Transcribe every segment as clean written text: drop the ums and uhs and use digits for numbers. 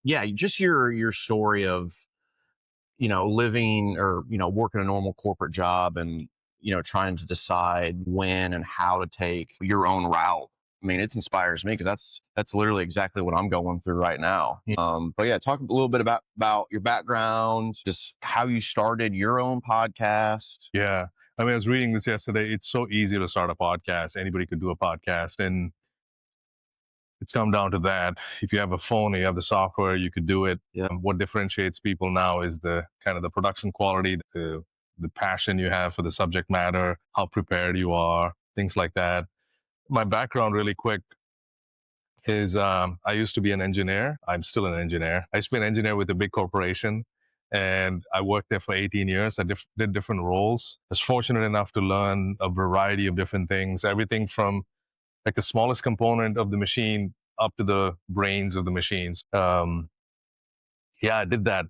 yeah, just your story of, living or, working a normal corporate job and, trying to decide when and how to take your own route. I mean, it inspires me because that's literally exactly what I'm going through right now. Yeah. But yeah, talk a little bit about your background, just how you started your own podcast. Yeah. I mean, I was reading this yesterday. It's so easy to start a podcast. Anybody could do a podcast. And it's come down to that. If you have a phone, you have the software, you could do it. Yeah. What differentiates people now is the kind of the production quality, the passion you have for the subject matter, how prepared you are, things like that. My background, really quick, is I used to be an engineer. I'm still an engineer. I used to be an engineer with a big corporation, and I worked there for 18 years. I did different roles. I was fortunate enough to learn a variety of different things, everything from like the smallest component of the machine up to the brains of the machines. Yeah, I did that.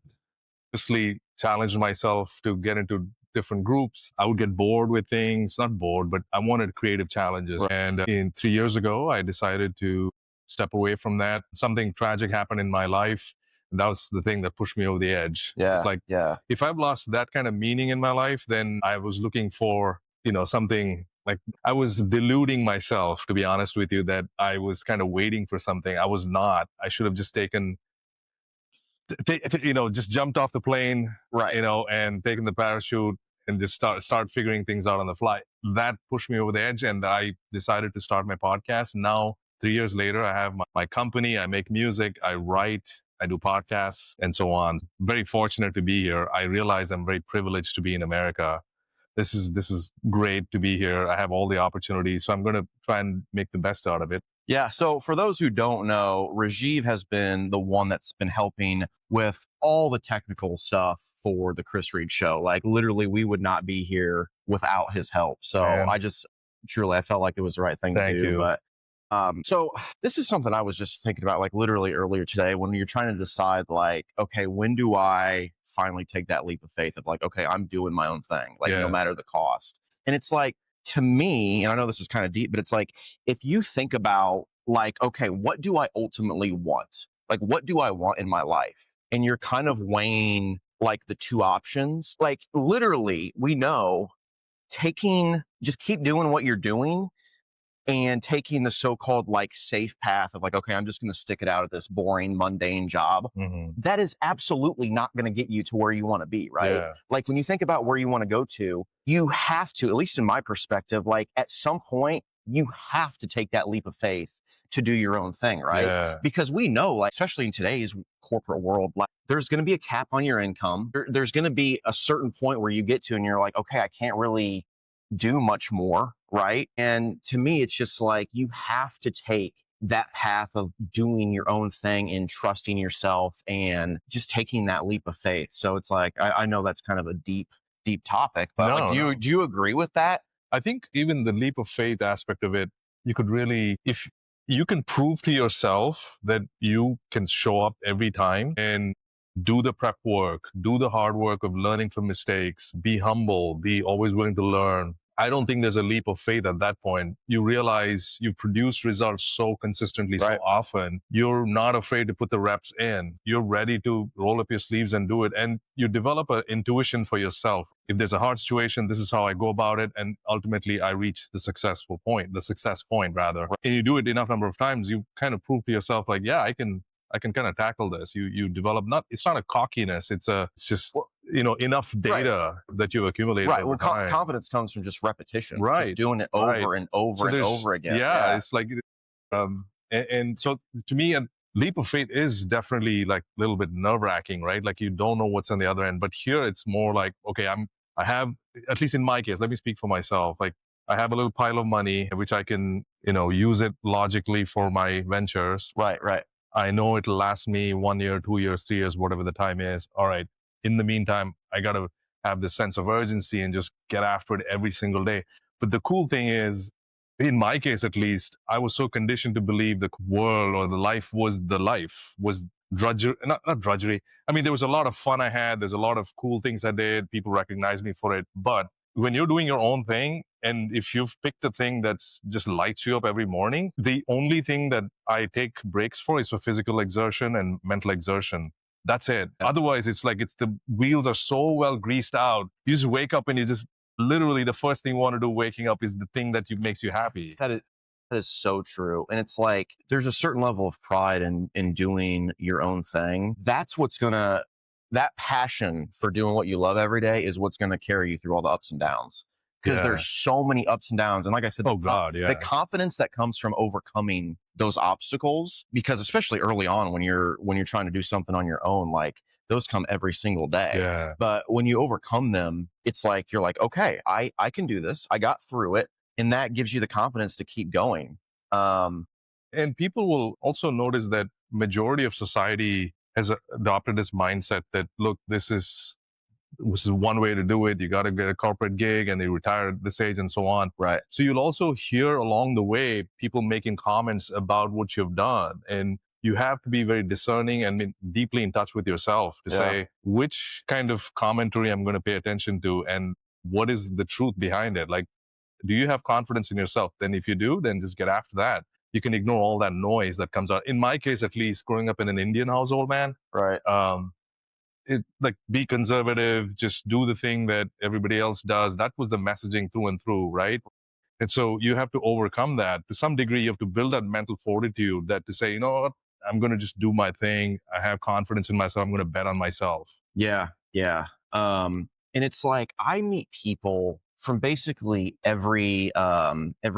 Obviously, challenged myself to get into different groups. I would get bored with things, not bored, but I wanted creative challenges. Right. And 3 years ago, I decided to step away from that. Something tragic happened in my life. And that was the thing that pushed me over the edge. Yeah. It's like, yeah. if I've lost that kind of meaning in my life, then I was looking for, something like I was deluding myself, to be honest with you, that I was kind of waiting for something. I was not. I should have just just jumped off the plane, Right. and taken the parachute and just start figuring things out on the fly. That pushed me over the edge, and I decided to start my podcast. Now, 3 years later, I have my company. I make music. I write. I do podcasts, and so on. Very fortunate to be here. I realize I'm very privileged to be in America. This is great to be here. I have all the opportunities, so I'm going to try and make the best out of it. Yeah. So for those who don't know, Rajeev has been the one that's been helping with all the technical stuff for the Chris Reid Show. Like literally, we would not be here without his help. So Man. I felt like it was the right thing Thank to do. you. But so this is something I was just thinking about, like literally earlier today, when you're trying to decide, like, okay, when do I finally take that leap of faith of like, okay, I'm doing my own thing, like no Yeah. matter the cost. And it's like, to me, and I know this is kind of deep, but it's like, if you think about like, okay, what do I ultimately want? Like, what do I want in my life? And you're kind of weighing like the two options. Like literally, we know just keep doing what you're doing and taking the so-called like safe path of like, okay, I'm just going to stick it out at this boring, mundane job. Mm-hmm. That is absolutely not going to get you to where you want to be, right? Yeah. Like when you think about where you want to go to, you have to, at least in my perspective, like at some point, you have to take that leap of faith to do your own thing, right? Yeah. Because we know, like, especially in today's corporate world, like there's going to be a cap on your income. There's going to be a certain point where you get to and you're like, okay, I can't really do much more, right? And to me, it's just like you have to take that path of doing your own thing and trusting yourself and just taking that leap of faith. So it's like, I know that's kind of a deep topic, but like, do you agree with that? I think even the leap of faith aspect of it, you could really, if you can prove to yourself that you can show up every time and do the prep work, do the hard work of learning from mistakes, be humble, be always willing to learn. I don't think there's a leap of faith at that point. You realize you produce results so consistently, Right. so often. You're not afraid to put the reps in. You're ready to roll up your sleeves and do it. And you develop an intuition for yourself. If there's a hard situation, this is how I go about it. And ultimately, I reach the success point rather. Right. And you do it enough number of times, you kind of prove to yourself like, yeah, I can kind of tackle this. You develop it's not a cockiness. It's just, enough data that you accumulate. Right. Over Well, time. confidence comes from just repetition, Right. just doing it over and over and over again. Yeah. It's like, and so to me, a leap of faith is definitely like a little bit nerve wracking, right? Like you don't know what's on the other end, but here it's more like, okay, I have, at least in my case, let me speak for myself. Like I have a little pile of money, which I can, use it logically for my ventures. Right. I know it'll last me 1 year, 2 years, 3 years, whatever the time is. All right. In the meantime, I got to have this sense of urgency and just get after it every single day. But the cool thing is, in my case at least, I was so conditioned to believe the world or the life was drudgery, not drudgery. I mean, there was a lot of fun I had. There's a lot of cool things I did. People recognized me for it. But when you're doing your own thing, and if you've picked a thing that's just lights you up every morning, the only thing that I take breaks for is for physical exertion and mental exertion. That's it. Yeah. Otherwise, it's like it's the wheels are so well greased out. You just wake up and you just literally the first thing you want to do waking up is the thing that makes you happy. That is so true. And it's like there's a certain level of pride in doing your own thing. That's what's gonna that passion for doing what you love every day is what's gonna carry you through all the ups and downs. Because Yeah. there's so many ups and downs. And like I said, Oh God, the yeah. confidence that comes from overcoming those obstacles, because especially early on when you're trying to do something on your own, like those come every single day. Yeah. But when you overcome them, it's like you're like, okay, I can do this. I got through it, and that gives you the confidence to keep going. Um, And people will also notice that majority of society has adopted this mindset that look, this is one way to do it. You got to get a corporate gig and they retire at this age and so on. right. So you'll also hear along the way people making comments about what you've done. And you have to be very discerning and deeply in touch with yourself to Yeah. say which kind of commentary I'm going to pay attention to and what is the truth behind it. Like, do you have confidence in yourself? Then if you do, then just get after that. You can ignore all that noise that comes out. In my case, at least, growing up in an Indian household, man, Right. it like be conservative, just do the thing that everybody else does. That was the messaging through and through, right? And so you have to overcome that to some degree. You have to build that mental fortitude that to say, you know what, I'm going to just do my thing. I have confidence in myself. I'm going to bet on myself. Yeah. Yeah. And it's like I meet people from basically every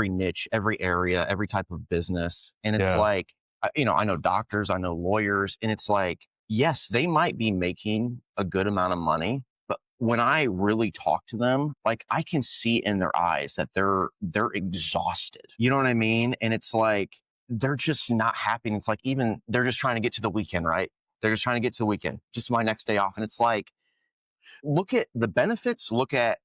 niche, every area, every type of business. And it's Yeah. like, I know doctors, I know lawyers, and it's like, yes, they might be making a good amount of money, but when I really talk to them, like I can see in their eyes that they're exhausted. You know what I mean? And it's like they're just not happy. And it's like even they're just trying to get to the weekend, right? They're just trying to get to the weekend, just my next day off. And it's like, look at the benefits, look at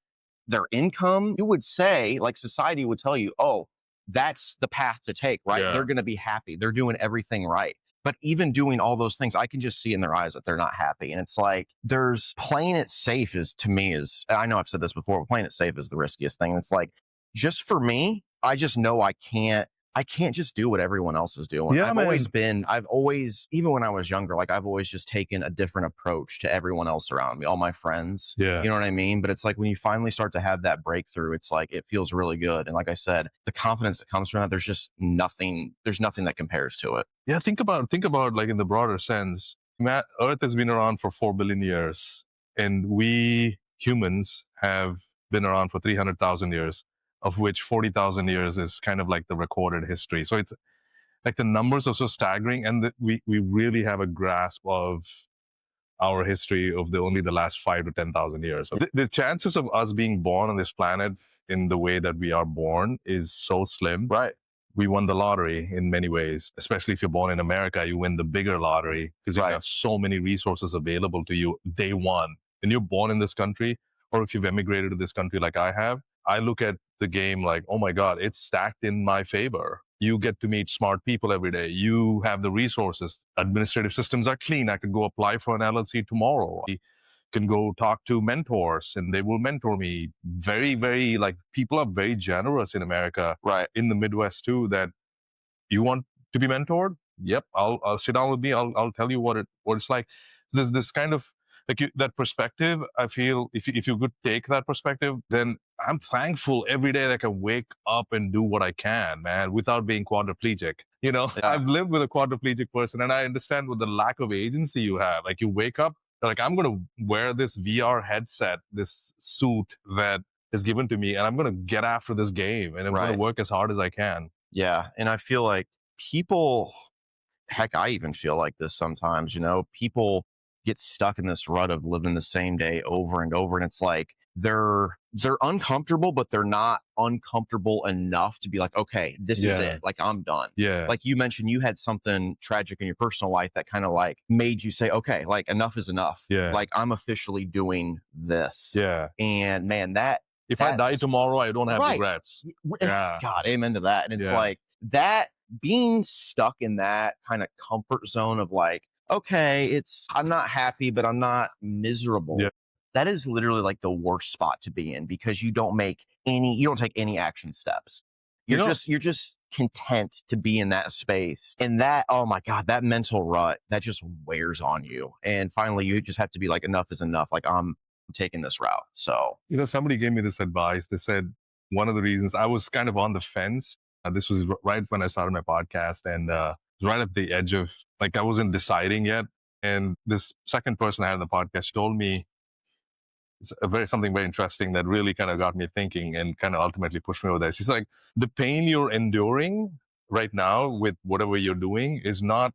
their income. You would say, like society would tell you, oh, that's the path to take, right? Yeah. They're going to be happy. They're doing everything right. But even doing all those things, I can just see in their eyes that they're not happy. And it's like, there's playing it safe is to me is, I know I've said this before, but playing it safe is the riskiest thing. And it's like, just for me, I just know I can't just do what everyone else is doing. Yeah, I've always, even when I was younger, like I've always just taken a different approach to everyone else around me, all my friends. Yeah. You know what I mean? But it's like when you finally start to have that breakthrough, it's like it feels really good. And like I said, the confidence that comes from that, there's nothing that compares to it. Yeah. Think about like in the broader sense, Earth has been around for 4 billion years and we humans have been around for 300,000 years, of which 40,000 years is kind of like the recorded history. So it's like the numbers are so staggering and we really have a grasp of our history of only the last 5 to 10,000 years. So the chances of us being born on this planet in the way that we are born is so slim. Right. We won the lottery in many ways, especially if you're born in America, you win the bigger lottery because you Right. have so many resources available to you day one. When you're born in this country, or if you've emigrated to this country like I have, I look at the game like, oh my God, it's stacked in my favor. You get to meet smart people every day. You have the resources. Administrative systems are clean. I could go apply for an LLC tomorrow. I can go talk to mentors and they will mentor me. Very, very like people are very generous in America, Right. in the Midwest too, that you want to be mentored? Yep, I'll sit down with me. I'll tell you what it's like. There's this kind of like that perspective. I feel if you could take that perspective, then I'm thankful every day that I can wake up and do what I can, man, without being quadriplegic. Yeah. I've lived with a quadriplegic person, and I understand with the lack of agency you have. Like you wake up, like I'm gonna wear this VR headset, this suit that is given to me, and I'm gonna get after this game, and I'm gonna Right. work as hard as I can. Yeah. And I feel like people, heck, I even feel like this sometimes, people get stuck in this rut of living the same day over and over. And it's like they're uncomfortable, but they're not uncomfortable enough to be like, okay, this is Yeah. it. Like I'm done. Yeah. Like you mentioned, you had something tragic in your personal life that kind of like made you say, okay, like enough is enough. Yeah. Like I'm officially doing this. Yeah. And man, If I die that's- tomorrow, I don't have Right. regrets. and Yeah. God, amen to that. And it's Yeah. like that being stuck in that kind of comfort zone of like, okay, I'm not happy, but I'm not miserable. Yeah. that is literally like the worst spot to be in because you don't take any action steps. You're just content to be in that space. And that, oh my God, that mental rut, that just wears on you. And finally you just have to be like, enough is enough. Like I'm taking this route. So, Somebody gave me this advice. They said one of the reasons I was kind of on the fence. This was right when I started my podcast, and right at the edge of, like, I wasn't deciding yet. And this second person I had on the podcast told me something very interesting that really kind of got me thinking and kind of ultimately pushed me over there. She's like, the pain you're enduring right now with whatever you're doing is not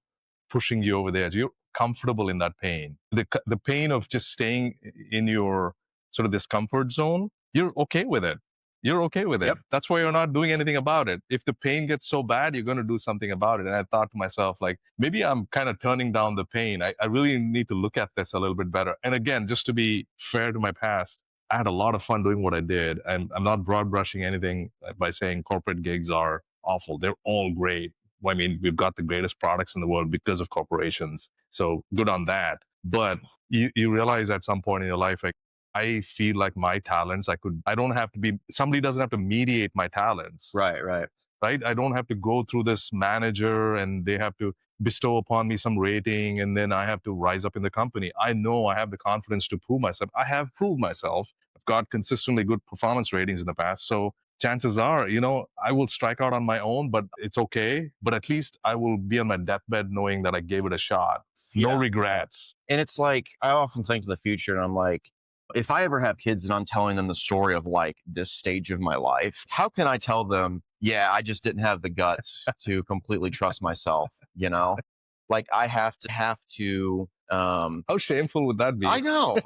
pushing you over the edge. You're comfortable in that pain. The pain of just staying in your sort of this comfort zone, you're okay with it. You're okay with it. Yep. That's why you're not doing anything about it. If the pain gets so bad, you're going to do something about it. And I thought to myself, like, maybe I'm kind of turning down the pain. I really need to look at this a little bit better. And again, just to be fair to my past, I had a lot of fun doing what I did. And I'm not broad brushing anything by saying corporate gigs are awful. They're all great. I mean, we've got the greatest products in the world because of corporations. So good on that. But you realize at some point in your life, like, I feel like my talents, I don't have to be, somebody doesn't have to mediate my talents. right. Right? I don't have to go through this manager and they have to bestow upon me some rating and then I have to rise up in the company. I know I have the confidence to prove myself. I have proved myself. I've got consistently good performance ratings in the past. So chances are, I will strike out on my own, but it's okay. But at least I will be on my deathbed knowing that I gave it a shot. No Yeah. regrets. And it's like, I often think to the future and I'm like, if I ever have kids and I'm telling them the story of like this stage of my life, how can I tell them, yeah, I just didn't have the guts to completely trust myself, Like I have to How shameful would that be? I know.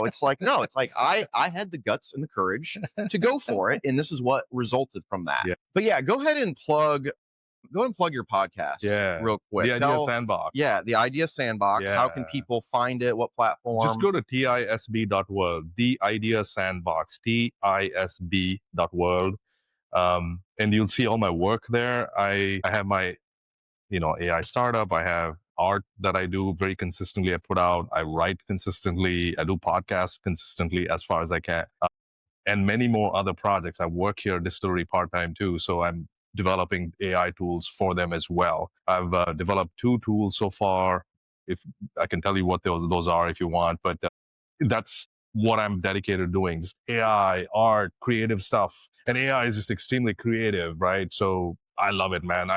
It's like, no, it's like I had the guts and the courage to go for it. And this is what resulted from that. Yeah. But yeah, go ahead and plug your podcast real quick. The Idea Sandbox. Yeah, the Idea Sandbox. How can people find it? What platform? Just go to tisb.world, the Idea Sandbox, tisb.world. And you'll see all my work there. I have my, AI startup. I have art that I do very consistently. I put out, I write consistently. I do podcasts consistently as far as I can. And many more other projects. I work here at Distillery part-time too. So I'm developing AI tools for them as well. I've developed 2 tools so far. If I can tell you what those are if you want, but that's what I'm dedicated to doing. Just AI, art, creative stuff. And AI is just extremely creative, right? So I love it, man.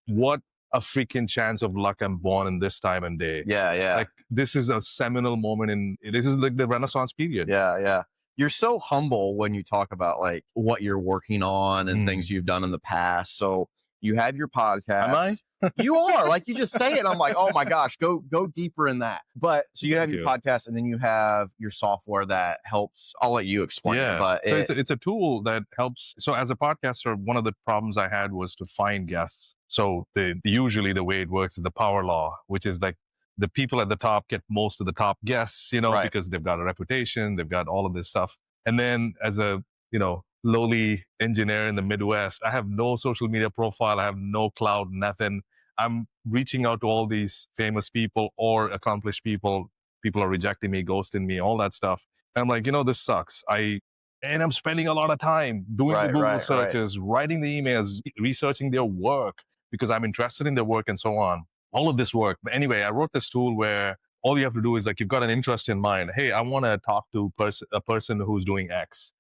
What a freaking chance of luck I'm born in this time and day. Yeah. Like, this is a seminal moment this is like the Renaissance period. Yeah. You're so humble when you talk about like what you're working on and things you've done in the past. So you have your podcast. Am I? You are, like, you just say it. I'm like, oh my gosh, go deeper in that. But so you have your podcast and then you have your software that helps. I'll let you explain it. But so it's a tool that helps. So as a podcaster, one of the problems I had was to find guests. So usually the way it works is the power law, which is like the people at the top get most of the top guests, Right. because they've got a reputation, they've got all of this stuff. And then as a, lowly engineer in the Midwest, I have no social media profile, I have no cloud, nothing. I'm reaching out to all these famous people or accomplished people. People are rejecting me, ghosting me, all that stuff. And I'm like, this sucks. And I'm spending a lot of time doing the Google searches, writing the emails, researching their work because I'm interested in their work and so on. All of this work. But anyway, I wrote this tool where all you have to do is, like, you've got an interest in mind. Hey, I want to talk to a person who's doing X.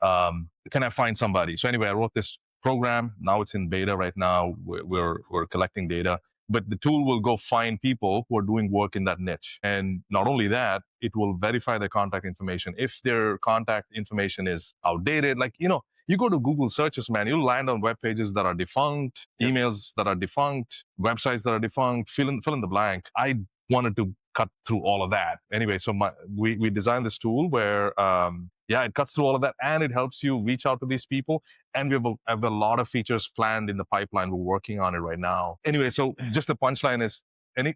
Can I find somebody? So anyway, I wrote this program. Now it's in beta right now. We're collecting data. But the tool will go find people who are doing work in that niche. And not only that, it will verify their contact information. If their contact information is outdated, like, you go to Google searches, man, you'll land on web pages that are defunct, emails that are defunct, websites that are defunct, fill in the blank. I wanted to cut through all of that. Anyway, so we designed this tool where, it cuts through all of that and it helps you reach out to these people. And we have a lot of features planned in the pipeline. We're working on it right now. Anyway, so just the punchline is,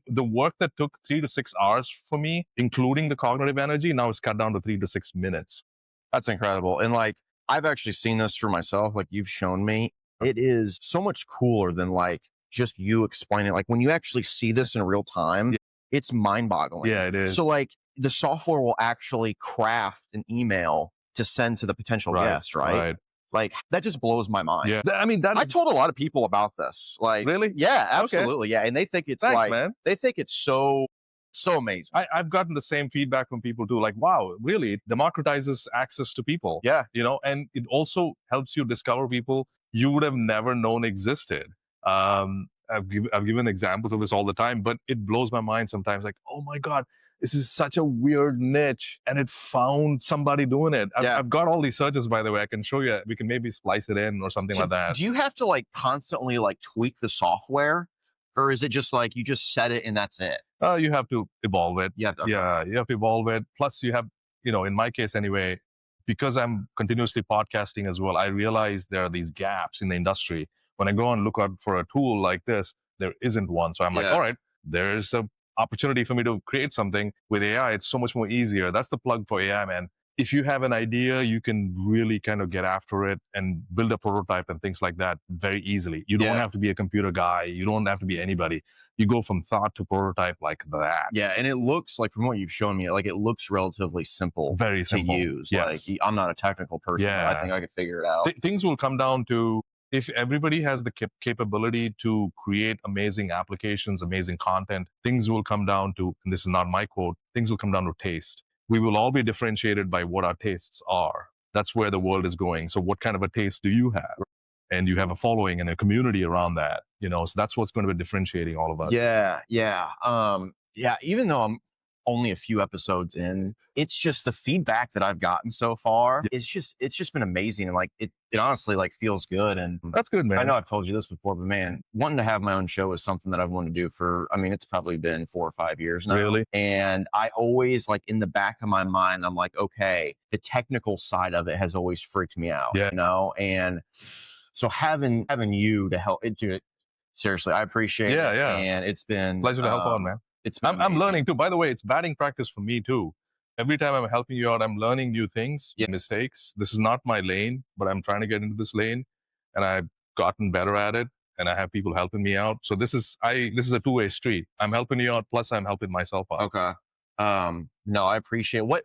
the work that took 3 to 6 hours for me, including the cognitive energy, now is cut down to 3 to 6 minutes. That's incredible. And like, I've actually seen this for myself. Like, you've shown me, it is so much cooler than like just you explaining. Like, when you actually see this in real time, it's mind boggling. Yeah, it is. So like, the software will actually craft an email to send to the potential guest, right? Like, that just blows my mind. Yeah. I mean, that I is told a lot of people about this. Like, really. yeah, Okay. absolutely. Yeah. And they think it's Thanks, like, man. they think it's so amazing. I've gotten the same feedback from people too. Like, wow, really, it democratizes access to people. Yeah. And it also helps you discover people you would have never known existed. I've given examples of this all the time, but it blows my mind sometimes. Like, oh my God, this is such a weird niche, and it found somebody doing it. I've got all these searches, by the way. I can show you. We can maybe splice it in or something like that. Do you have to like constantly like tweak the software, or is it just like you just set it and that's it? You have to evolve it. Yeah. Okay. Yeah, you have to evolve it. Plus, you have, in my case anyway, because I'm continuously podcasting as well, I realize there are these gaps in the industry. When I go and look out for a tool like this, there isn't one. So I'm like, all right, there's a opportunity for me to create something with AI. It's so much more easier. That's the plug for AI, man. If you have an idea, you can really kind of get after it and build a prototype and things like that very easily. You don't have to be a computer guy. You don't have to be anybody. You go from thought to prototype like that. Yeah, and it looks like, from what you've shown me, like it looks relatively simple, very simple to use. Yes. Like, I'm not a technical person, but I think I could figure it out. Things will come down to, if everybody has the capability to create amazing applications, amazing content, things will come down to, and this is not my quote, things will come down to taste. We will all be differentiated by what our tastes are. That's where the world is going. So what kind of a taste do you have? And you have a following and a community around that, so that's what's going to be differentiating all of us. Yeah. Even though I'm only a few episodes in, it's just the feedback that I've gotten so far. It's just been amazing. And like, it honestly like feels good. And that's good, man. I know I've told you this before, but man, wanting to have my own show is something that I've wanted to do for, it's probably been 4 or 5 years now. Really? And I always, like, in the back of my mind, I'm like, okay, the technical side of it has always freaked me out, and so having you to help it do it, seriously, I appreciate it. Yeah. And it's been pleasure to help out, man. I'm learning too. By the way, it's batting practice for me too. Every time I'm helping you out, I'm learning new things, mistakes. This is not my lane, but I'm trying to get into this lane, and I've gotten better at it, and I have people helping me out. So this is a two-way street. I'm helping you out, plus I'm helping myself out. Okay. No, I appreciate what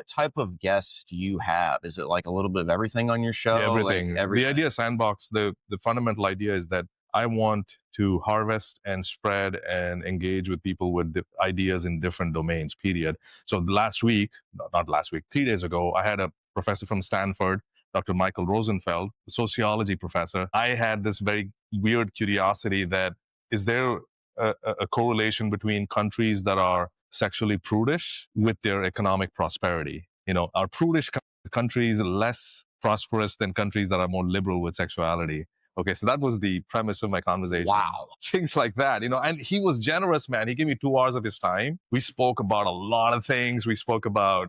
type of guests do you have? Is it like a little bit of everything on your show? Everything. Like everything. The idea sandbox, the fundamental idea is that I want to harvest and spread and engage with people with ideas in different domains, period. So not last week, 3 days ago, I had a professor from Stanford, Dr. Michael Rosenfeld, a sociology professor. I had this very weird curiosity that, is there a correlation between countries that are sexually prudish with their economic prosperity? Are prudish countries less prosperous than countries that are more liberal with sexuality? Okay, so that was the premise of my conversation. Wow. Things like that, and he was generous, man. He gave me 2 hours of his time. We spoke about a lot of things. We spoke about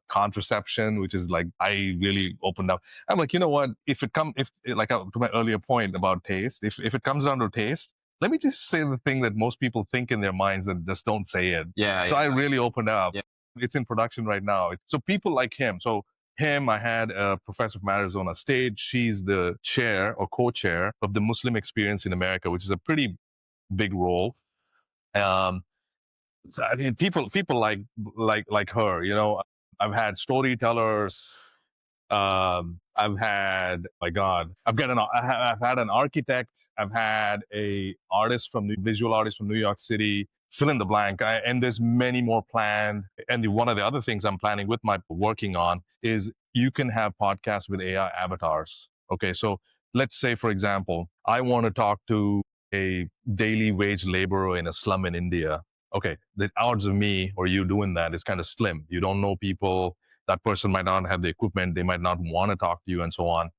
contraception, which is like, I really opened up. I'm like, you know what? To my earlier point about taste, if it comes down to taste, let me just say the thing that most people think in their minds and just don't say it. So I really opened up. Yeah. It's in production right now. So people like him. So I had a professor from Arizona State. She's the chair or co-chair of the Muslim Experience in America, which is a pretty big role. I mean, people like her. I've had storytellers. I've had, my God, I've had an architect. I've had a visual artist from New York City. Fill in the blank. And there's many more planned. And one of the other things I'm planning with my working on is you can have podcasts with AI avatars. Okay, so let's say, for example, I want to talk to a daily wage laborer in a slum in India. Okay, the odds of me or you doing that is kind of slim. You don't know people. That person might not have the equipment. They might not want to talk to you and so on.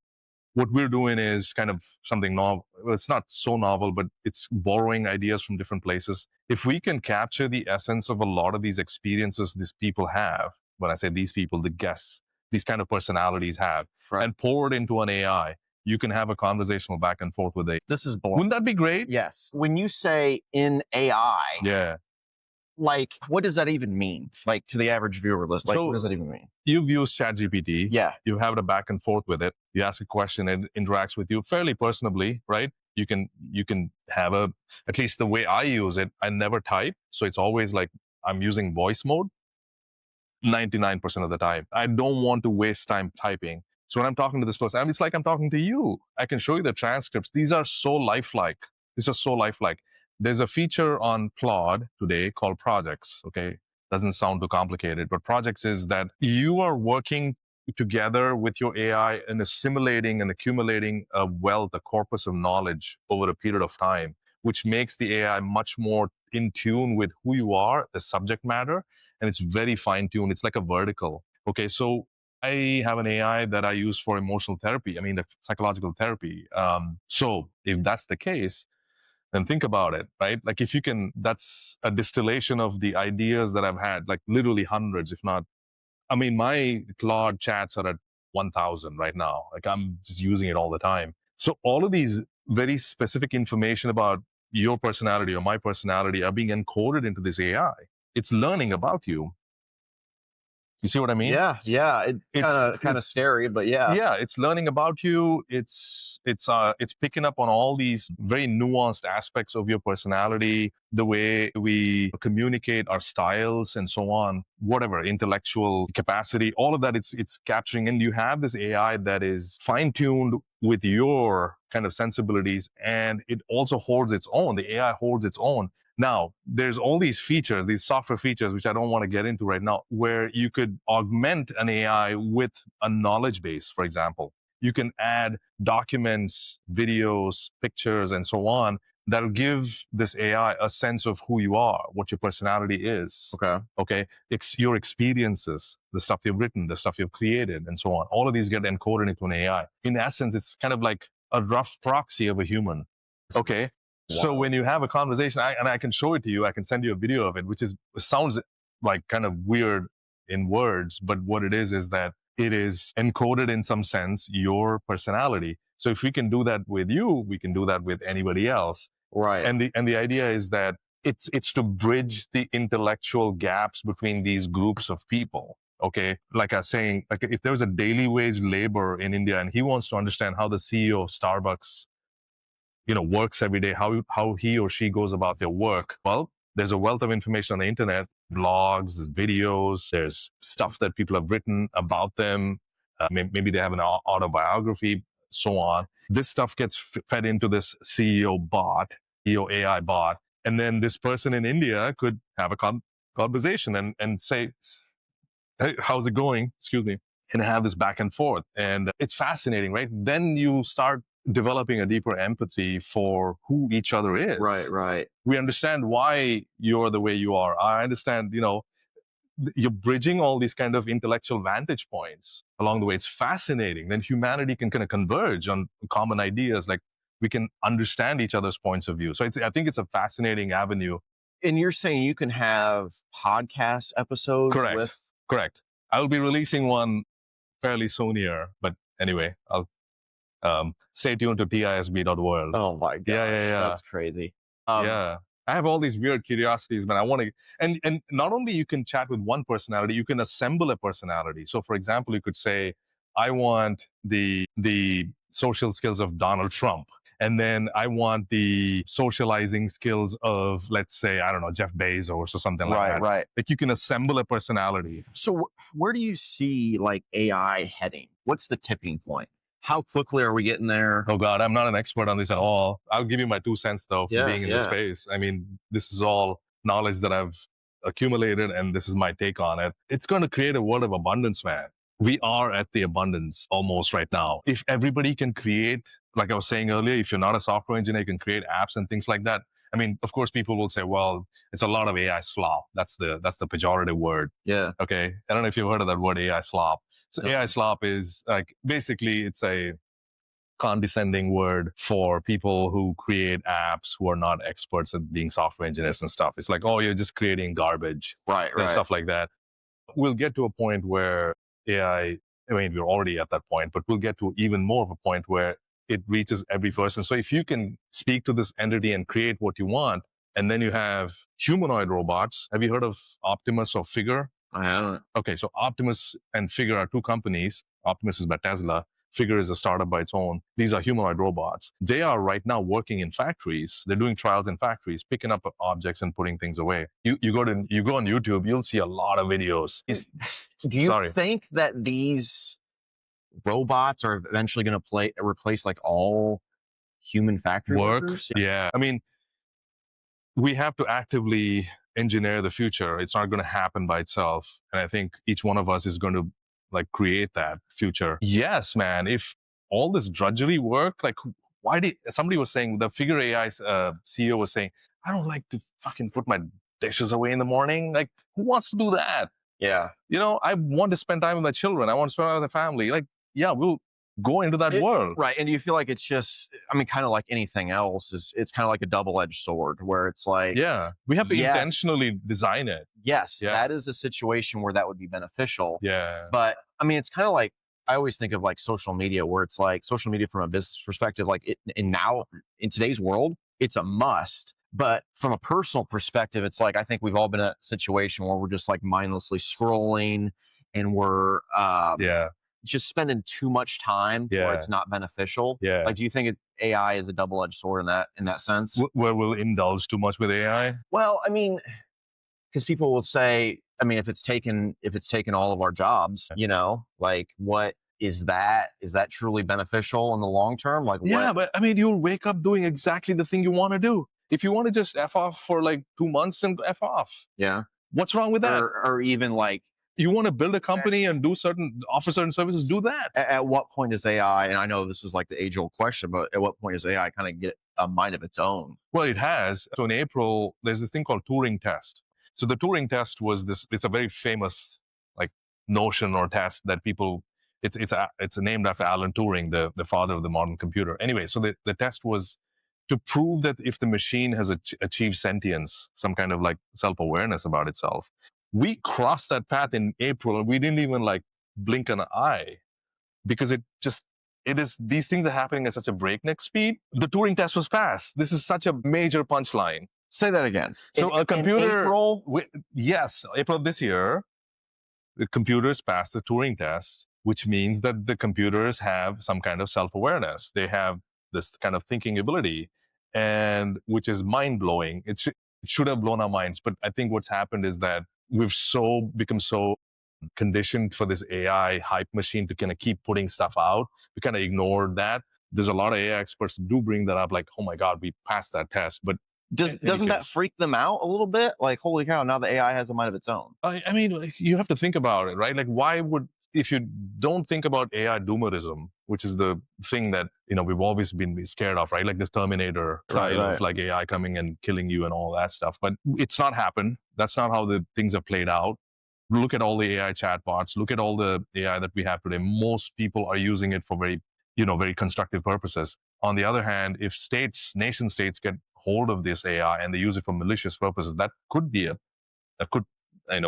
What we're doing is kind of something novel. Well, it's not so novel, but it's borrowing ideas from different places. If we can capture the essence of a lot of these experiences these people have, when I say these people, the guests, these kind of personalities have, and pour it into an AI, you can have a conversational back and forth with it. This is boring. Wouldn't that be great? Yes. When you say in AI, like, what does that even mean? Like, to the average viewer list, what does that even mean? You've used ChatGPT. Yeah. You have a back and forth with it. You ask a question, it interacts with you fairly personably, right? You can have at least the way I use it, I never type. So it's always like I'm using voice mode. 99% of the time. I don't want to waste time typing. So when I'm talking to this person, I mean, it's like I'm talking to you. I can show you the transcripts. These are so lifelike. These are so lifelike. There's a feature on Claude today called projects. Okay. Doesn't sound too complicated, but projects is that you are working together with your AI and assimilating and accumulating a wealth, a corpus of knowledge over a period of time, which makes the AI much more in tune with who you are, the subject matter, and it's very fine tuned. It's like a vertical. Okay, so I have an AI that I use for emotional therapy. I mean, the psychological therapy. So if that's the case, then think about it, right? Like if you can, that's a distillation of the ideas that I've had, like literally hundreds, if not. I mean, my Claude chats are at 1,000 right now. Like I'm just using it all the time. So all of these very specific information about your personality or my personality are being encoded into this AI. It's learning about you. You see what I mean? Yeah, yeah. It's kind of scary, but yeah. Yeah, it's learning about you. It's picking up on all these very nuanced aspects of your personality, the way we communicate, our styles, and so on. Whatever intellectual capacity, all of that. It's capturing, and you have this AI that is fine tuned with your kind of sensibilities, and it also holds its own. The AI holds its own. Now, there's all these features, these software features, which I don't want to get into right now, where you could augment an AI with a knowledge base, for example. You can add documents, videos, pictures, and so on that'll give this AI a sense of who you are, what your personality is. Okay. Your experiences, the stuff you've written, the stuff you've created, and so on. All of these get encoded into an AI. In essence, it's kind of like a rough proxy of a human. Okay. So when you have a conversation, and I can show it to you, I can send you a video of it, which sounds like kind of weird in words, but what it is that it is encoded in some sense your personality. So if we can do that with you, we can do that with anybody else. Right. And the idea is that it's to bridge the intellectual gaps between these groups of people. Okay, like I was saying, like if there's a daily wage laborer in India and he wants to understand how the CEO of Starbucks works every day, how he or she goes about their work. Well, there's a wealth of information on the internet, blogs, videos, there's stuff that people have written about them. Maybe they have an autobiography, so on. This stuff gets fed into this CEO bot, CEO AI bot. And then this person in India could have a conversation and say, hey, how's it going? Excuse me. And have this back and forth. And it's fascinating, right? Then you start developing a deeper empathy for who each other is. Right. We understand why you're the way you are. I understand, you're bridging all these kind of intellectual vantage points along the way. It's fascinating. Then humanity can kind of converge on common ideas. Like we can understand each other's points of view. So I think it's a fascinating avenue. And you're saying you can have podcast episodes Correct. I will be releasing one fairly soon here. But anyway, I'll stay tuned to tisb.world. Oh my god. Yeah. That's crazy. Yeah. I have all these weird curiosities, man. I want to, and not only you can chat with one personality, you can assemble a personality. So for example, you could say, I want the social skills of Donald Trump. And then I want the socializing skills of, let's say, I don't know, Jeff Bezos or something like that. Right. Like you can assemble a personality. So where do you see like AI heading? What's the tipping point? How quickly are we getting there? Oh God, I'm not an expert on this at all. I'll give you my 2 cents though for being in this space. I mean, this is all knowledge that I've accumulated and this is my take on it. It's going to create a world of abundance, man. We are at the abundance almost right now. If everybody can create, like I was saying earlier, if you're not a software engineer, you can create apps and things like that. I mean, of course, people will say, well, it's a lot of AI slop. That's the pejorative word. Yeah. Okay. I don't know if you've heard of that word, AI slop. So AI slop is like, basically it's a condescending word for people who create apps who are not experts at being software engineers and stuff. It's like, oh, you're just creating garbage. Right. And stuff like that. We'll get to a point where AI, I mean, we're already at that point, but we'll get to even more of a point where it reaches every person. So if you can speak to this entity and create what you want, and then you have humanoid robots. Have you heard of Optimus or Figure? I haven't. Okay, so Optimus and Figure are 2 companies. Optimus is by Tesla. Figure is a startup by its own. These are humanoid robots. They are right now working in factories. They're doing trials in factories, picking up objects and putting things away. You go on YouTube, you'll see a lot of videos. Do you Sorry. think that these robots are eventually going to replace like all human factory workers? Yeah. I mean, we have to actively engineer the future. It's not going to happen by itself. And I think each one of us is going to like create that future. Yes, man. If all this drudgery work, like why did somebody was saying, the Figure AI CEO was saying, I don't like to fucking put my dishes away in the morning. Like, who wants to do that? Yeah. You know, I want to spend time with my children. I want to spend time with my family. Like, yeah, we'll go into that world. Right. And do you feel like it's just, I mean, kind of like anything else, it's kind of like a double-edged sword where it's like, yeah, we have to intentionally design it. Yes, that is a situation where that would be beneficial. Yeah. But I mean, it's kind of like, I always think of like social media, where it's like social media from a business perspective, like now in today's world, it's a must. But from a personal perspective, it's like, I think we've all been in a situation where we're just like mindlessly scrolling and we're just spending too much time where it's not beneficial. Yeah. Like, do you think AI is a double-edged sword in that sense? Where we'll indulge too much with AI? Well, I mean, because people will say, I mean, if it's taken all of our jobs, you know, like what is that? Is that truly beneficial in the long term? Like, yeah, but I mean, you'll wake up doing exactly the thing you want to do. If you want to just F off for like 2 months and F off. Yeah. What's wrong with that? Or even like, you want to build a company and offer certain services, do that. At what point does AI, and I know this is like the age-old question, but at what point does AI kind of get a mind of its own? Well, it has. So in April, there's this thing called Turing test. So the Turing test was it's a very famous like notion or test that people, it's named after Alan Turing, the father of the modern computer. Anyway, so the test was to prove that if the machine has achieved sentience, some kind of like self-awareness about itself. We crossed that path in April and we didn't even like blink an eye because these things are happening at such a breakneck speed. The Turing test was passed. This is such a major punchline. Say that again. So a computer, April? Yes, April this year, the computers passed the Turing test, which means that the computers have some kind of self-awareness. They have this kind of thinking ability, and which is mind-blowing. It should have blown our minds. But I think what's happened is that we've become so conditioned for this AI hype machine to kind of keep putting stuff out. We kind of ignored that. There's a lot of AI experts who do bring that up, like, oh my God, we passed that test. But doesn't that freak them out a little bit? Like, holy cow, now the AI has a mind of its own. I mean, you have to think about it, right? Like, if you don't think about AI doomerism, which is the thing that, you know, we've always been scared of, right? Like this Terminator style of like AI coming and killing you and all that stuff. But it's not happened. That's not how the things have played out. Look at all the AI chatbots. Look at all the AI that we have today. Most people are using it for very constructive purposes. On the other hand, if nation states get hold of this AI and they use it for malicious purposes, that could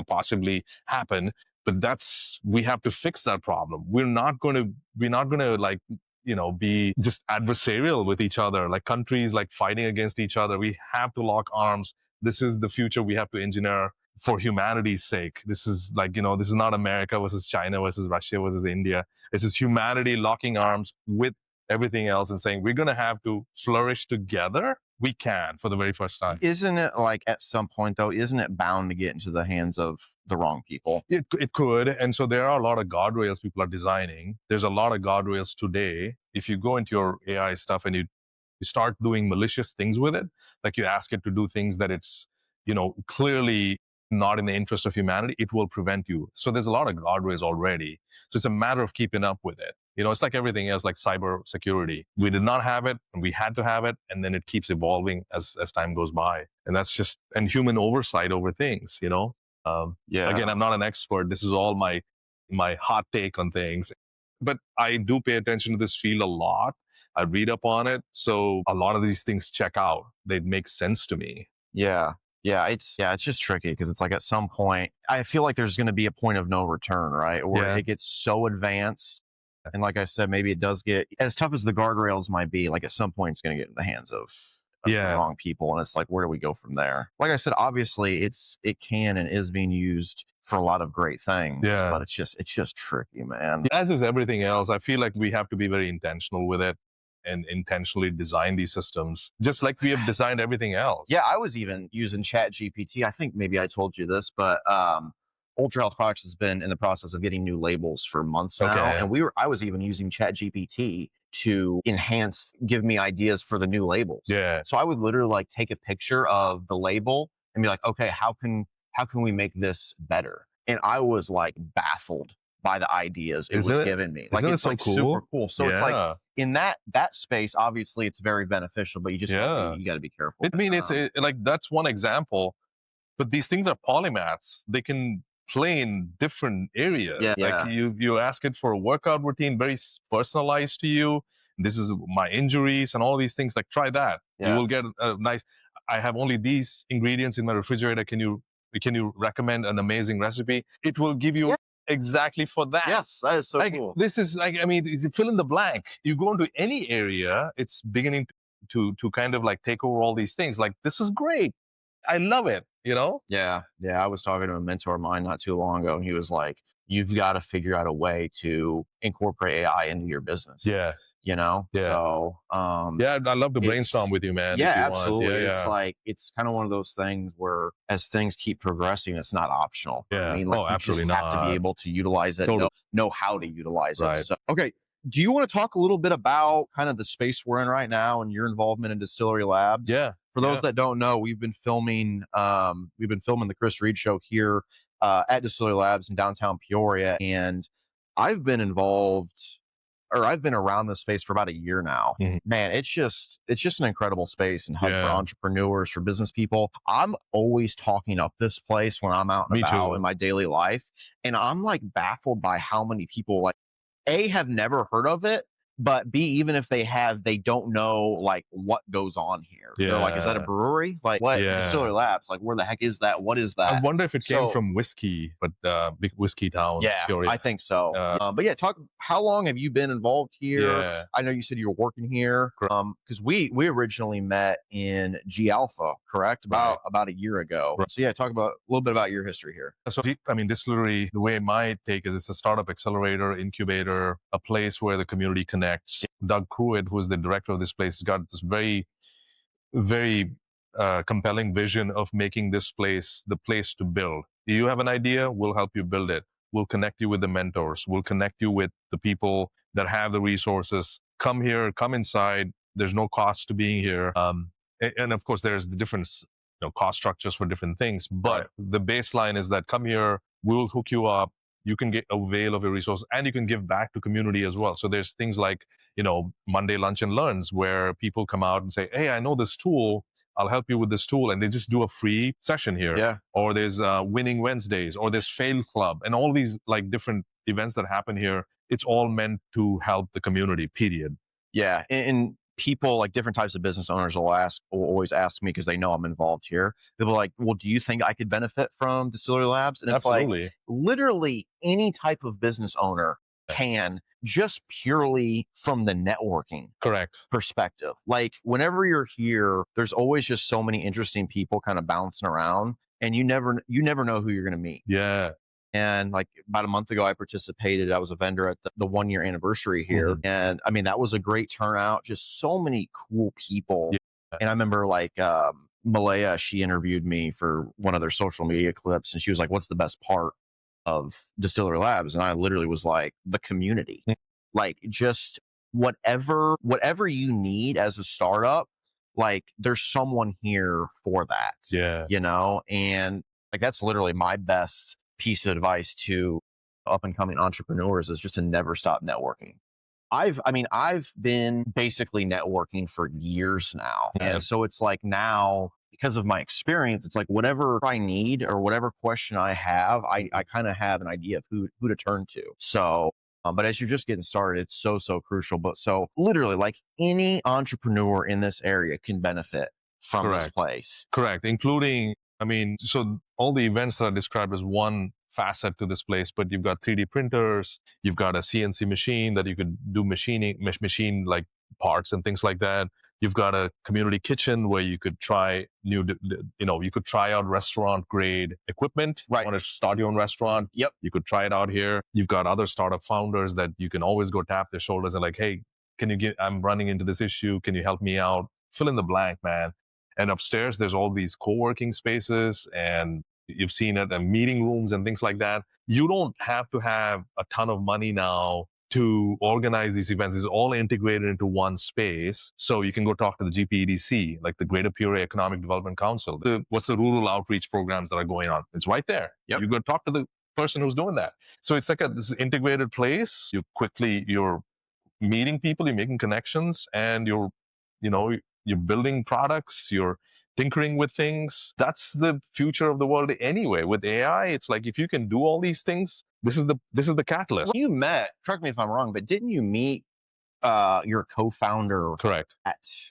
possibly happen. But we have to fix that problem. We're not going to like, be just adversarial with each other, like countries like fighting against each other. We have to lock arms. This is the future we have to engineer for humanity's sake. This is like, this is not America versus China versus Russia versus India. This is humanity locking arms with everything else and saying, we're going to have to flourish together. We can for the very first time. Isn't it like at some point though, isn't it bound to get into the hands of the wrong people? It could. And so there are a lot of guardrails people are designing. There's a lot of guardrails today. If you go into your AI stuff and you start doing malicious things with it, like you ask it to do things that it's, clearly not in the interest of humanity, it will prevent you. So there's a lot of guardrails already. So it's a matter of keeping up with it. It's like everything else, like cyber security. We did not have it, and we had to have it, and then it keeps evolving as time goes by. And that's and human oversight over things, Again, I'm not an expert. This is all my hot take on things. But I do pay attention to this field a lot. I read up on it. So a lot of these things check out. They make sense to me. Yeah. Yeah, it's just tricky because it's like at some point, I feel like there's going to be a point of no return, right? Where it gets so advanced. And like I said, maybe it does get, as tough as the guardrails might be, like at some point it's going to get in the hands of of the Yeah. wrong people. And it's like, where do we go from there? Like I said, obviously it can and is being used for a lot of great things, Yeah. but it's just tricky, man. As is everything else, I feel like we have to be very intentional with it and intentionally design these systems, just like we have designed everything else. Yeah, I was even using Chat GPT. I think maybe I told you this, but Ultra Health Products has been in the process of getting new labels for months now. Okay. And I was even using Chat GPT to give me ideas for the new labels. Yeah. So I would literally like take a picture of the label and be like, okay, how can we make this better? And I was like baffled by the ideas it was giving me. Like, isn't it it's so like cool? super cool. So it's like, Yeah. in that space, obviously it's very beneficial, but you just you got to be careful. I mean, it's like, that's one example, but these things are polymaths. They can play in different areas. Yeah. Like you ask it for a workout routine, very personalized to you. This is my injuries and all these things. Like, try that. Yeah. You will get a nice. I have only these ingredients in my refrigerator. Can you recommend an amazing recipe? It will give you exactly for that. Yes, that is so Like, cool. this is like, I mean, fill in the blank. You go into any area, it's beginning to kind of like take over all these things. Like, this is great. I love it, you know? Yeah. I was talking to a mentor of mine not too long ago, and he was like, you've got to figure out a way to incorporate AI into your business. Yeah. You know? Yeah. So, yeah, I'd love to brainstorm with you, man. Yeah, if you absolutely. Want. Yeah, it's like, it's kind of one of those things where as things keep progressing, it's not optional. Yeah. I mean, like, you absolutely just have to be able to utilize it, Totally. know how to utilize Right. it. So, okay. Do you want to talk a little bit about kind of the space we're in right now and your involvement in Distillery Labs? Yeah. For those that don't know, we've been filming the Chris Reid Show here at Distillery Labs in downtown Peoria, and I've been around this space for about a year now. Mhm. Man, it's just an incredible space and hub for Yeah. entrepreneurs, for business people. I'm always talking up this place when I'm out and Me about too. in my daily life, and I'm like baffled by how many people like A, have never heard of it, but B, even if they have, they don't know like what goes on here. They're like, is that a Yeah. brewery? Like, what? Yeah. Distillery Labs? Like, where the heck is that? What is that? I wonder if it came So- from whiskey, but big whiskey town. Yeah, Peoria. I think so. Uh, But yeah, how long have you been involved here? Yeah. I know you said you were working here. Correct. Because we originally met in G Alpha, correct? About a year ago. Right. So yeah, talk about a little bit about your history here. So, I mean, Distillery, the way my take is, it's a startup accelerator, incubator, a place where the community connects. Doug Pruitt, who is the director of this place, has got this very, very compelling vision of making this place the place to build. You have an idea, we'll help you build it. We'll connect you with the mentors. We'll connect you with the people that have the resources. Come here, come inside. There's no cost to being here. And of course, there's the different cost structures for different things. But the baseline is that come here, we'll hook you up. You can get avail of your resource, and you can give back to community as well. So there's things like, Monday Lunch and Learns, where people come out and say, hey, I know this tool. I'll help you with this tool. And they just do a free session here. Yeah. Or there's Winning Wednesdays, or there's Fail Club, and all these like different events that happen here. It's all meant to help the community, period. Yeah. And people, like different types of business owners will always ask me, because they know I'm involved here. They'll be like, well, do you think I could benefit from Distillery Labs? And it's Absolutely. like, literally any type of business owner can, just purely from the networking Correct. perspective. Like, whenever you're here, there's always just so many interesting people kind of bouncing around, and you never know who you're going to meet. Yeah. And like about a month ago, I participated. I was a vendor at the 1 year anniversary here. Mhm. And I mean, that was a great turnout. Just so many cool people. Yeah. And I remember like Malaya, she interviewed me for one of their social media clips, and she was like, what's the best part of Distillery Labs? And I literally was like, the community. Like, just whatever you need as a startup, like there's someone here for that. Yeah. And like, that's literally my best piece of advice to up and coming entrepreneurs, is just to never stop networking. I've been basically networking for years now. Yeah. And so it's like, now, because of my experience, it's like whatever I need or whatever question I have, I kind of have an idea of who to turn to. So, but as you're just getting started, it's so crucial. But so literally, like, any entrepreneur in this area can benefit from this place. Correct. Including, so all the events that I described as one facet to this place, but you've got 3D printers, you've got a CNC machine that you could do machine like parts and things like that. You've got a community kitchen where you could try you could try out restaurant grade equipment. Right. Want to start your own restaurant? Yep. You could try it out here. You've got other startup founders that you can always go tap their shoulders and like, hey, I'm running into this issue. Can you help me out? Fill in the blank, man. And upstairs, there's all these co-working spaces, and you've seen it, and meeting rooms and things like that. You don't have to have a ton of money now to organize these events. It's all integrated into one space. So you can go talk to the GPEDC, like the Greater Peoria Economic Development Council. What's the rural outreach programs that are going on? It's right there. Yep. You go talk to the person who's doing that. So it's like this integrated place. You're meeting people, you're making connections, and you're building products, you're tinkering with things. That's the future of the world anyway. With AI, it's like if you can do all these things, this is the catalyst. You met, correct me if I'm wrong, but didn't you meet your co-founder? Correct.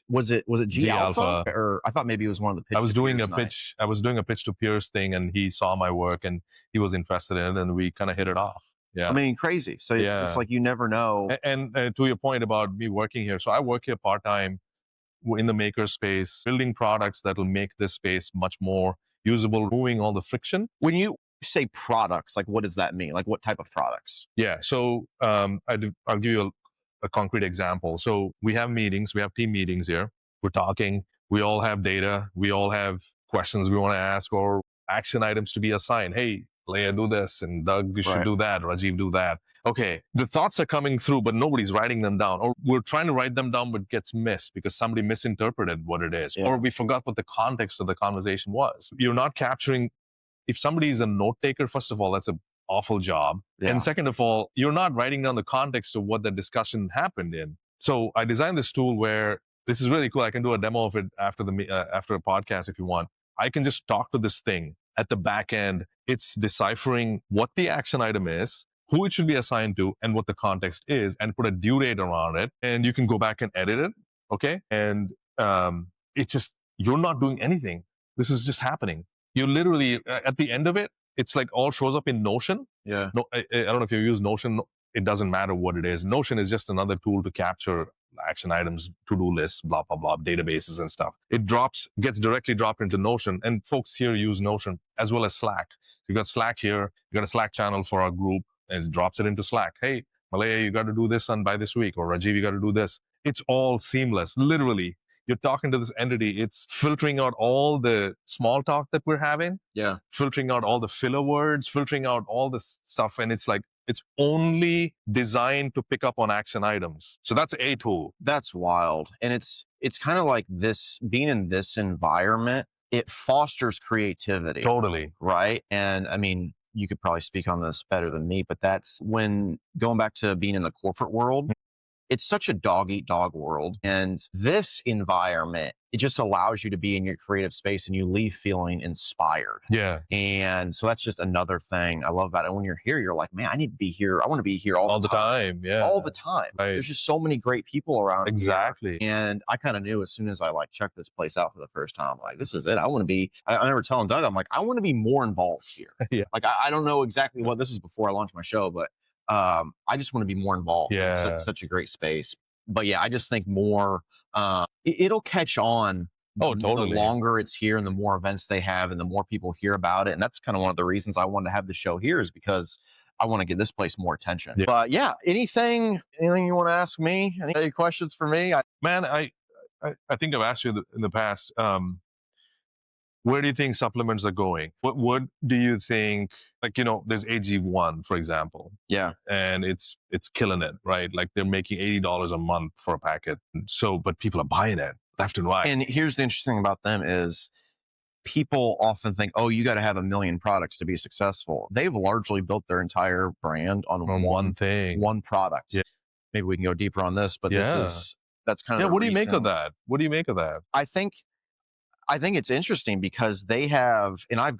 Was it G Alpha? Alpha. Or I thought maybe it was one of the pitch. I was doing a pitch to peers thing, and he saw my work and he was interested in it, and we kind of hit it off. Yeah. I mean, crazy. So it's just like you never know. And to your point about me working here, so I work here part-time in the maker space, building products that will make this space much more usable, removing all the friction. When you say products, like what does that mean? Like what type of products? Yeah. So I'll give you a concrete example. So we have meetings, we have team meetings here. We're talking, we all have data, we all have questions we want to ask or action items to be assigned. Hey, Leah, do this, and Doug, you should do that, Rajeev, do that. Okay, the thoughts are coming through, but nobody's writing them down. Or we're trying to write them down, but gets missed because somebody misinterpreted what it is. Yeah. Or we forgot what the context of the conversation was. You're not capturing, if somebody is a note taker, first of all, that's an awful job. Yeah. And second of all, you're not writing down the context of what the discussion happened in. So I designed this tool where this is really cool. I can do a demo of it after a podcast if you want. I can just talk to this thing. At the back end, it's deciphering what the action item is, who it should be assigned to, and what the context is, and put a due date around it. And you can go back and edit it, okay? And you're not doing anything. This is just happening. You literally, at the end of it, it's like all shows up in Notion. Yeah. No, I don't know if you use Notion. It doesn't matter what it is. Notion is just another tool to capture action items, to-do lists, blah, blah, blah, databases and stuff. It gets directly dropped into Notion, and folks here use Notion as well as Slack. You got Slack here, you got a Slack channel for our group, and it drops it into Slack. Hey, Malaya, you got to do this by this week, or Rajeev, you got to do this. It's all seamless. Literally, you're talking to this entity. It's filtering out all the small talk that we're having. Yeah. Filtering out all the filler words, filtering out all this stuff. And it's like, it's only designed to pick up on action items. So that's a tool. That's wild. And it's kind of like this, being in this environment, it fosters creativity. Totally. Right. And I mean, you could probably speak on this better than me, but that's when going back to being in the corporate world, it's such a dog eat dog world. And this environment, it just allows you to be in your creative space and you leave feeling inspired. Yeah. And so that's just another thing I love about it. When you're here, you're like, man, I need to be here. I want to be here all the time. Yeah. All the time. Right. There's just so many great people around. Exactly. Here. And I kind of knew as soon as I checked this place out for the first time, like, this is it. I want to be, I remember telling Doug, I'm like, I want to be more involved here. Yeah. Like, I don't know exactly what this is before I launched my show, but I just want to be more involved. Yeah. In such a great space. But yeah, I just think more, it'll catch on. Oh, totally. The longer it's here and the more events they have and the more people hear about it. And that's kind of one of the reasons I wanted to have the show here, is because I want to give this place more attention. Yeah. But yeah, anything you want to ask me? Any questions for me? Man, I think I've asked you in the past, where do you think supplements are going? What do you think, there's AG1, for example. Yeah. And it's killing it, right? Like they're making $80 a month for a packet. So, but people are buying it left and right. And here's the interesting thing about them is people often think, oh, you got to have 1 million products to be successful. They've largely built their entire brand on one thing, one product. Yeah. Maybe we can go deeper on this, but that's kind of, what do you make of that? What do you make of that? I think it's interesting because they have, and I've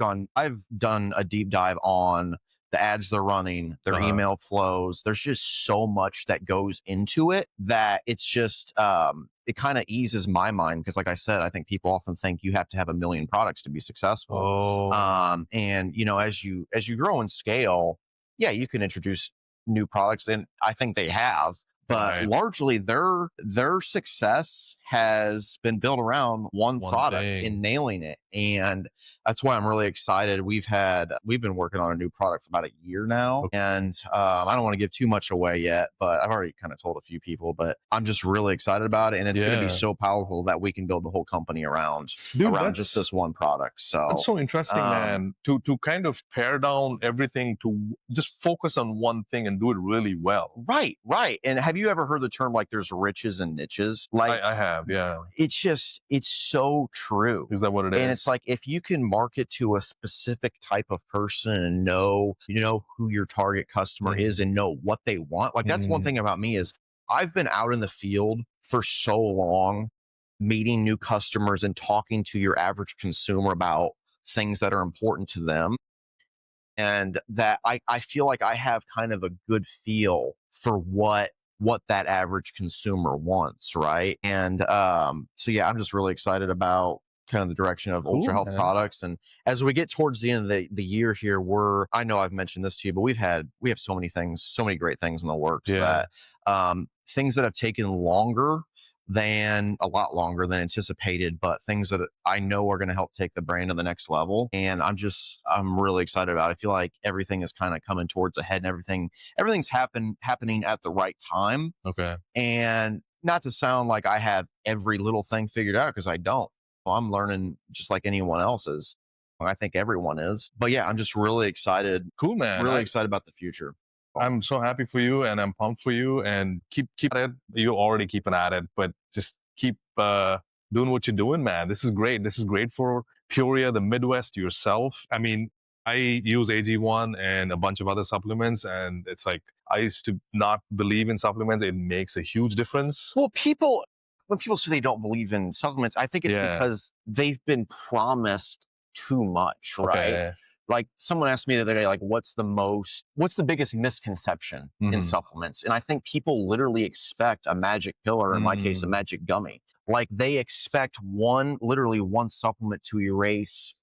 done a deep dive on the ads they're running, their email flows. There's just so much that goes into it that it's just, it kind of eases my mind. Because like I said, I think people often think you have to have 1 million products to be successful. Oh. And as you grow and scale, yeah, you can introduce new products, and I think they have, but Right. largely their success has been built around one One product thing. and nailing it. And that's why I'm really excited. We've been working on a new product for about a year now. Okay. And I don't want to give too much away yet, but I've already kind of told a few people, but I'm just really excited about it. And it's going to be Yeah. so powerful that we can build the whole company around Dude, just this one product. So that's so interesting, man. To kind of pare down everything to just focus on one thing and do it really well. Right. And have you ever heard the term like there's riches and niches? Like I have, yeah. it's so true. Is that what it is? And it's like if you can market to a specific type of person and know who your target customer is and know what they want. Like that's one thing about me is I've been out in the field for so long, meeting new customers and talking to your average consumer about things that are important to them. And that I feel like I have kind of a good feel for what that average consumer wants, right? And so yeah, I'm just really excited about kind of the direction of Ultra Health products. And as we get towards the end of the year here, I know I've mentioned this to you, but we have so many things, so many great things in the works that things that have taken a lot longer than anticipated, but things that I know are going to help take the brand to the next level. And I'm really excited about it. I feel like everything is kind of coming towards a head and everything's happening at the right time. Okay. And not to sound like I have every little thing figured out, because I don't. Well, I'm learning just like anyone else is. I think everyone is. But yeah, I'm just really excited. Cool, man. Really excited about the future. I'm so happy for you and I'm pumped for you, and keep at it. You're already keeping at it, but just keep doing what you're doing, man. This is great. This is great for Peoria, the Midwest, yourself. I mean, I use AG1 and a bunch of other supplements, and it's like I used to not believe in supplements. It makes a huge difference. Well, when people say they don't believe in supplements, I think it's because they've been promised too much, right? Okay. Like someone asked me the other day, like, what's the biggest misconception in supplements? And I think people literally expect a magic pill, or in my case, a magic gummy. Like they expect literally one supplement to erase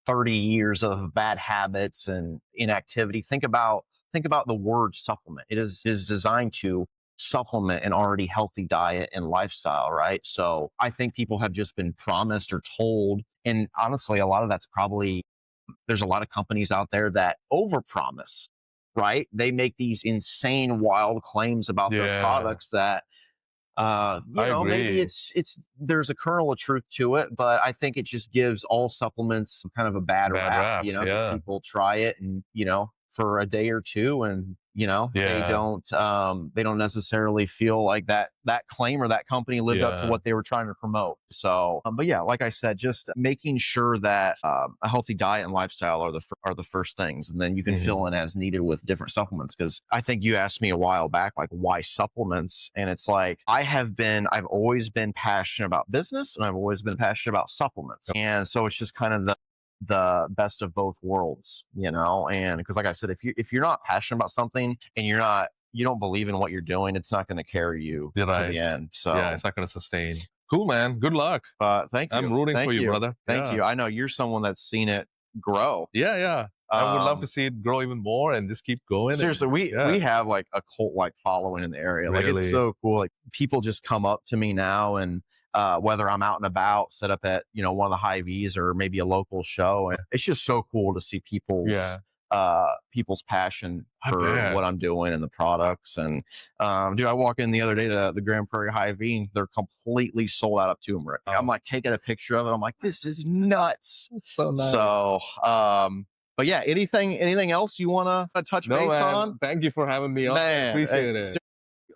30 years of bad habits and inactivity. Think about the word supplement. It is designed to supplement an already healthy diet and lifestyle, right? So I think people have just been promised or told, and honestly, a lot of that's probably, there's a lot of companies out there that overpromise, right? They make these insane, wild claims about their products that, maybe there's a kernel of truth to it, but I think it just gives all supplements kind of a bad rap, because people try it and, for a day or two, and they don't necessarily feel like that claim or that company lived up to what they were trying to promote. So but yeah, like I said, just making sure that a healthy diet and lifestyle are the first things, and then you can fill in as needed with different supplements. Because I think you asked me a while back, like, why supplements, and it's like I've always been passionate about business, and I've always been passionate about supplements, and so it's just kind of the best of both worlds, and because like I said, if you're not passionate about something and you don't believe in what you're doing, it's not going to carry you to the end. So yeah, it's not going to sustain. Cool, man. Good luck. Thank you. I'm rooting for you, brother. Thank you. I know you're someone that's seen it grow. Yeah. I would love to see it grow even more and just keep going. Seriously, we have like a cult like following in the area. Really? Like it's so cool. Like people just come up to me now, and whether I'm out and about, set up at one of the Hy-Vees or maybe a local show, and it's just so cool to see people's passion for what I'm doing and the products. And dude, I walk in the other day to the Grand Prairie Hy-Vee, and they're completely sold out of turmeric. I'm like taking a picture of it. I'm like, this is nuts. It's so nice. So but yeah, anything else you want to touch base on? Thank you for having me on. Man, appreciate it.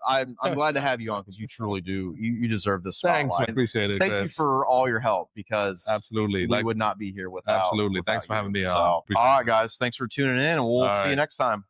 I'm glad to have you on, because you truly do. You deserve this spotlight. Thanks, I appreciate it. Thank you for all your help, because absolutely we would not be here without. Absolutely. Thanks for having me on. So, all right, guys. Thanks for tuning in, and we'll see you next time.